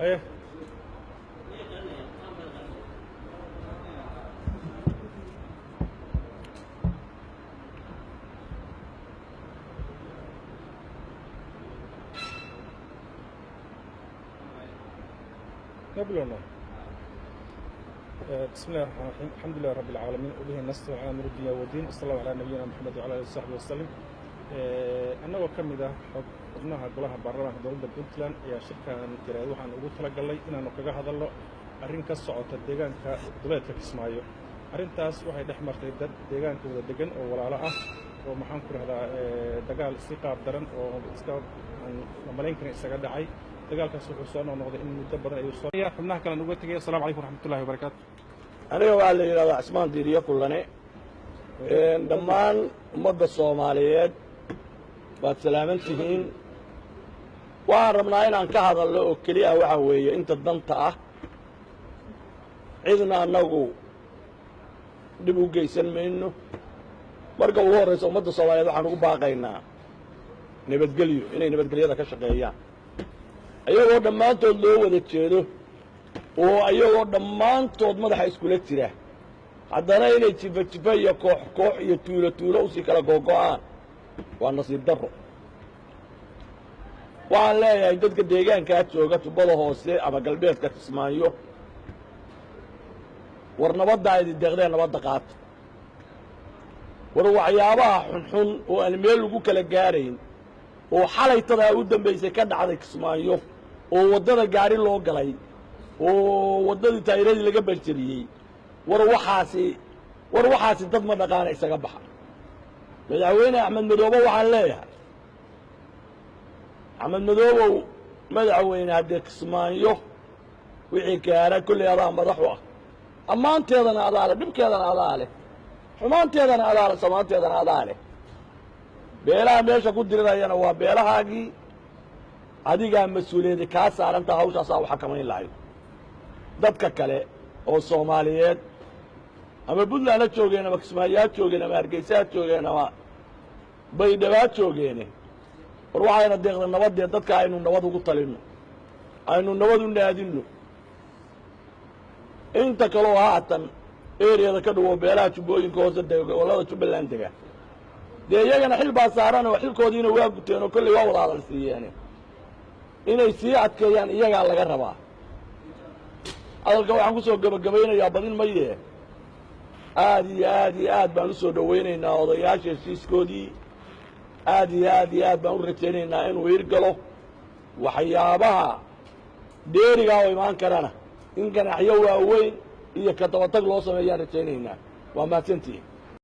ايه قبلنا بسم الله الرحمن الرحيم الحمد لله رب العالمين وبه نستعين على امر الدنيا والدين صلى الله على نبينا محمد وعلى اله وصحبه وسلم annagoo ka mid ah xubnaha golaha baarlamaanka dowladda Puntland ayaa shirkan jiray waxaan ugu talagalay inaanu kaga hadalno arrin ka socota deegaanka duleedka Kismaayo arrintaas waxay dhex martay dad deegaanka wada degan oo walaalo ah oo maxaan ku raahdaa dagaal si qaab daran oo iska malayn karin isaga dhacay dagaalkaas wuxuu soo noqday in muddo badan ay soo xubnaha kale uga tagay assalaamu calaykum waraxmatullaahi wabarakaatu aniga waxaa la yidhahdaa Cismaan Diiriye Kullane dhammaan ummadda Soomaaliyeed waad salaaman tihiin waxaan rabnaa inaan ka hadalno oo keliya waxa weeye inta danta ah cidna annagu dib u geysan mayno marka ugu horreysa ummadda Soomaaliyeed waxaan ugu baaqaynaa nabadgelyo inay nabadgelyada ka shaqeeyaan ayagoo dhammaantood loo wada jeedo oo ayagoo dhammaantood madaxa iskula jira haddana inay jifa iyo koox iyo tuulo usii kala googo'aan waa nasiib darro waxaan leeyahay dadka deegaankaa jooga tubada hoose ama galbeedka Kismaayo war nabaddaa idin deeqdeen nabadda qaata war waxyaabaha xunxun oo aan meel lagu kala gaarayn oo xalaytadaa u dambaysay ka dhacday Kismaayo oo waddada gaari loo galay oo waddadii taayiradii laga baljariyey war waxaasi dad ma dhaqaana isaga baxa madaxweyne Axmed Madoobe waxaan leeyahay Axmed Madoobow madaxweyne haddee Kismaayo wixii gaara kulley adaa madax u ah ammaanteedana adaa leh dhibkeedana adaa leh xumaanteedana adaa leh samaanteedana adaa leh beelaha meesha ku dirirayana waa beelahaagii adigaa mas-uuliyadi kaa saarantaa hawshaasaa u xakamayn lahayd dadka kale oo Soomaaliyeed ama Puntland ha joogeen ama Kismaayo ha joogeen ama Hargeysa ha joogeen ama Baydhabo ha joogeen war waxayna deeqda nabadee dadka aynu nabad ugu talinno aynu nabad u naadinno inta kaloo haatan ereyada ka dhawo beelaha jubbooyinka hoose gobollada Jubbaland dega dee iyagana xil baa saaran oo xilkoodiina waa guteen oo kolley waa wada hadal siiyeen inay sii adkeeyaan iyagaa laga rabaa hadalka waxaan ku soo gabagabaynayaa badin maye aad iyo aad baan u soo dhowaynaynaa odayaasha heshiiskoodii aad iyo aad baan u rajaynaynaa inuu hirgalo waxyaabaha dheerigaa oo imaan karana in ganaaxyo waaweyn iyo ka dabatag loo sameeyaan rajaynaynaa waa mahadsantihiin